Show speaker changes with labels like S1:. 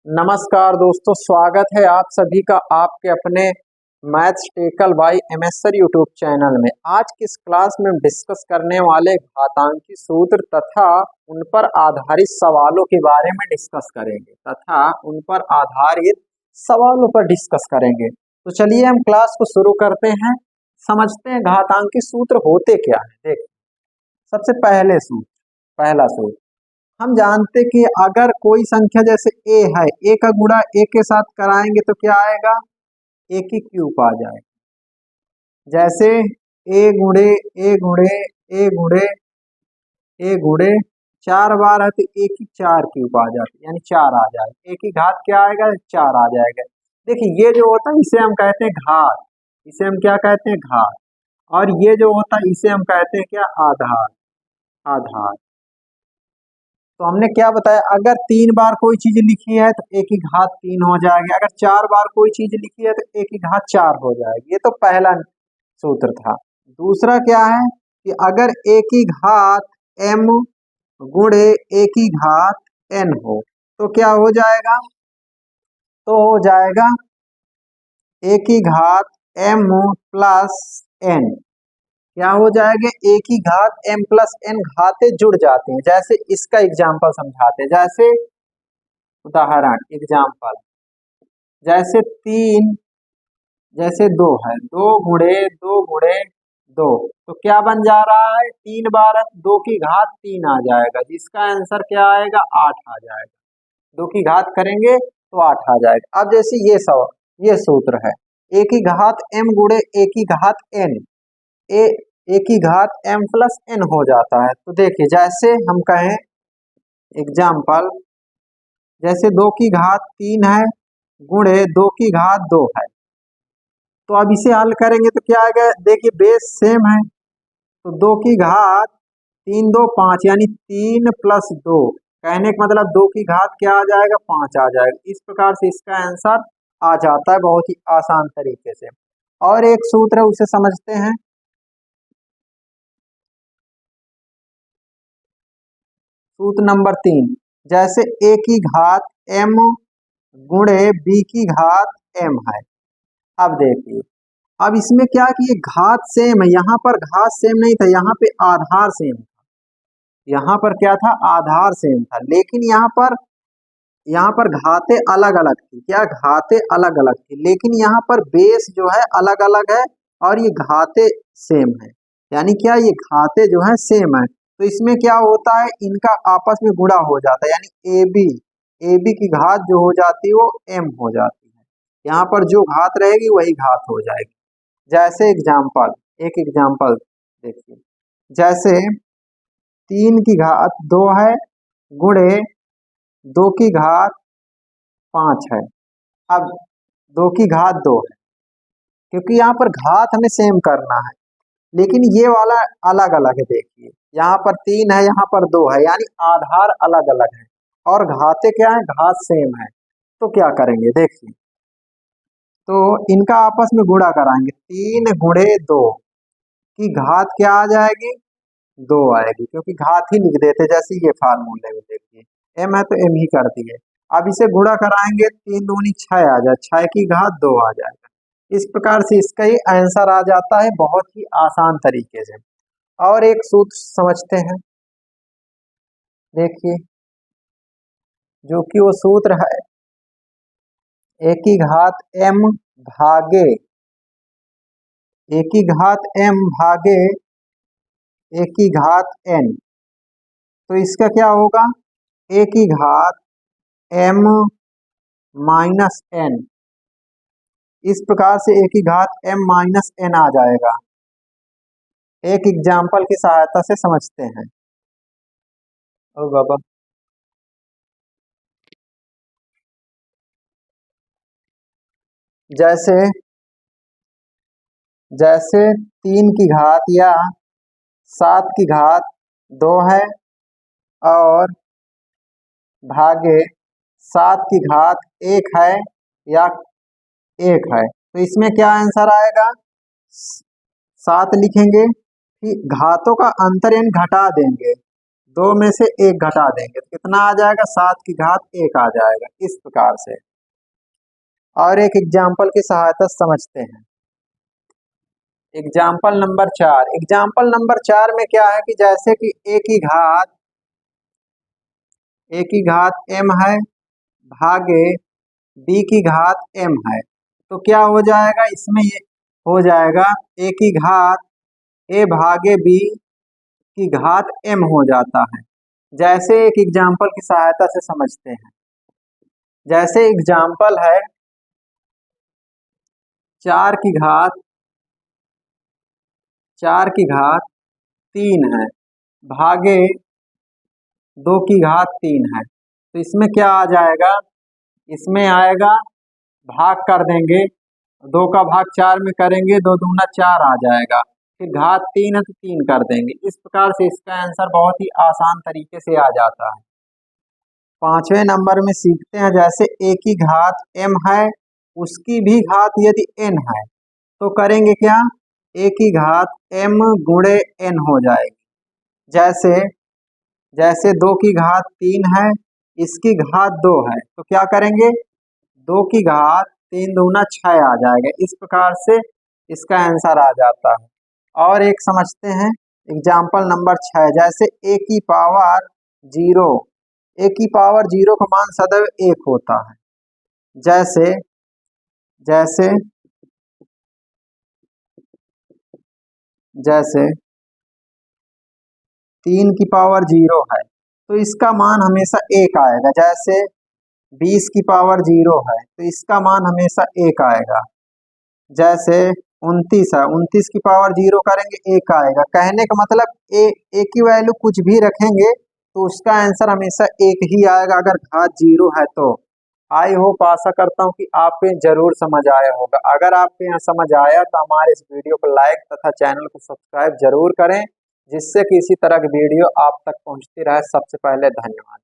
S1: नमस्कार दोस्तों, स्वागत है आप सभी का आपके अपने Maths Tackle by MS sir YouTube channel में। आज की इस क्लास में हम डिस्कस करने वाले घातांकी सूत्र तथा उन पर आधारित सवालों के बारे में डिस्कस करेंगे तो चलिए हम क्लास को शुरू करते हैं। समझते हैं घातांकी सूत्र होते क्या है। देखिए, सबसे पहला सूत्र हम जानते कि अगर कोई संख्या जैसे ए है, ए का गुणा ए के साथ कराएंगे तो क्या आएगा, ए की क्यूब आ जाएगा। जैसे ए गुणे ए गुणे ए गुणे ए गुणे 4 बार है तो ए की 4 क्यूब आ जाती, यानी 4 आ जाएगा। ए की घात क्या आएगा, 4 आ जाएगा। देखिए, ये जो होता है इसे हम कहते हैं घात, इसे हम क्या कहते हैं, घात। और ये जो होता है इसे हम कहते हैं क्या, आधार। आधार तो हमने क्या बताया, अगर 3 बार कोई चीज लिखी है तो ए की घात 3 हो जाएगी, अगर 4 बार कोई चीज लिखी है तो ए की घात 4 हो जाएगी। ये तो पहला सूत्र था। दूसरा क्या है कि अगर ए की घात m गुणे ए की घात n हो तो क्या हो जाएगा, तो हो जाएगा ए की घात m प्लस n। क्या हो जाएगा, ए की घात m प्लस n, घातें जुड़ जाती हैं। जैसे इसका एग्जाम्पल समझाते हैं। जैसे उदाहरण एग्जाम्पल, जैसे 3 जैसे 2 है, 2 गुणे 2 गुणे 2 तो क्या बन जा रहा है, 3 बार 2 की घात 3 आ जाएगा, जिसका आंसर क्या आएगा, 8 आ जाएगा। 2 की घात करेंगे तो 8 आ जाएगा। अब जैसे ये सूत्र है, ए की घात m गुणे ए की घात n, ए की घात m प्लस n हो जाता है। तो देखिए, जैसे हम कहें एग्जाम्पल, जैसे 2 की घात 3 है गुणे 2 की घात 2 है, तो अब इसे हल करेंगे तो क्या आएगा, देखिए बेस सेम है तो 2 की घात 3 2 5, यानी 3 प्लस 2, कहने का मतलब 2 की घात क्या आ जाएगा, 5 आ जाएगा। इस प्रकार से इसका आंसर आ जाता है बहुत ही आसान तरीके से। और एक सूत्र है उसे समझते हैं। सूत्र नंबर 3, जैसे a की घात m गुणे b की घात m है। अब देखिए, अब इसमें क्या कि ये घात सेम है, यहाँ पर घात सेम नहीं था, यहाँ पे आधार सेम था। यहाँ पर क्या था, आधार सेम था, लेकिन यहाँ पर घातें अलग अलग थी। क्या, घातें अलग अलग थी, लेकिन यहाँ पर बेस जो है अलग अलग है और ये घातें सेम है। यानी क्या, ये घातें जो है सेम है, तो इसमें क्या होता है, इनका आपस में गुणा हो जाता है, यानी ए बी की घात जो हो जाती है वो m हो जाती है। यहाँ पर जो घात रहेगी वही घात हो जाएगी। जैसे एक एग्जाम्पल देखिए, जैसे 3 की घात 2 है गुणे 2 की घात 5 है। अब 2 की घात 2 है, क्योंकि यहाँ पर घात हमें सेम करना है, लेकिन ये वाला अलग अलग है। देखिए, यहाँ पर 3 है, यहाँ पर 2 है, यानी आधार अलग अलग है और घातें क्या है, घात सेम है। तो क्या करेंगे, देखिए, तो इनका आपस में गुणा कराएंगे। 3 गुणे 2 की घात क्या आ जाएगी, 2 आएगी, क्योंकि घात ही लिख देते, जैसे ये फार्मूले में देखिए m है तो m ही कर दिए। अब इसे गुणा कराएंगे, 3 दूनी 6 आ जाए, 6 की घात 2 आ जाएगा। इस प्रकार से इसका ही आंसर आ जाता है बहुत ही आसान तरीके से। और एक सूत्र समझते हैं। देखिए, जो कि वो सूत्र है, ए की घात m भागे ए की घात m भागे ए की घात n, तो इसका क्या होगा, ए की घात m माइनस n। इस प्रकार से ए की घात m माइनस n आ जाएगा। एक एग्जाम्पल की सहायता से समझते हैं। ओ बाबा, जैसे जैसे 3 की घात या 7 की घात 2 है और भागे 7 की घात 1 है या 1 है, तो इसमें क्या आंसर आएगा, 7 लिखेंगे, फिर घातों का अंतर यानी घटा देंगे, 2 में से 1 घटा देंगे तो कितना आ जाएगा, 7 की घात 1 आ जाएगा, इस प्रकार से। और एक एग्जाम्पल की सहायता से समझते हैं। एग्जाम्पल नंबर 4, एग्जाम्पल नंबर 4 में क्या है कि जैसे कि a की घात m है भागे b की घात m है, तो क्या हो जाएगा, इसमें ये हो जाएगा a की घात a भागे b की घात m हो जाता है। जैसे एक एग्जाम्पल की सहायता से समझते हैं। जैसे एग्जाम्पल है 4 की घात 3 है भागे 2 की घात 3 है, तो इसमें क्या आ जाएगा, इसमें आएगा भाग कर देंगे, 2 का भाग 4 में करेंगे, 2 दूना 4 आ जाएगा, फिर घात 3 है तो 3 कर देंगे। इस प्रकार से इसका आंसर बहुत ही आसान तरीके से आ जाता है। 5वें नंबर में सीखते हैं, जैसे a की घात m है उसकी भी घात यदि n है तो करेंगे क्या, a की घात m गुणे n हो जाएगी। जैसे 2 की घात 3 है इसकी घात 2 है तो क्या करेंगे, 2 की घात 3 दूना 6 आ जाएगा। इस प्रकार से इसका आंसर आ जाता है। और एक समझते हैं एग्जाम्पल नंबर 6, जैसे a की पावर 0, a की पावर 0 का मान सदैव 1 होता है। जैसे जैसे 3 की पावर 0 है तो इसका मान हमेशा 1 आएगा। जैसे 20 की पावर 0 है तो इसका मान हमेशा 1 आएगा। जैसे 29 है, 29 की पावर 0 करेंगे 1 आएगा। कहने का मतलब ए की वैल्यू कुछ भी रखेंगे तो उसका आंसर हमेशा 1 ही आएगा अगर घात 0 है तो। आई होप आशा करता हूँ कि आपको जरूर समझ आया होगा। अगर आपको यहाँ समझ आया तो हमारे इस वीडियो को लाइक तथा चैनल को सब्सक्राइब जरूर करें, जिससे कि इसी तरह की वीडियो आप तक पहुँचती रहे। सबसे पहले धन्यवाद।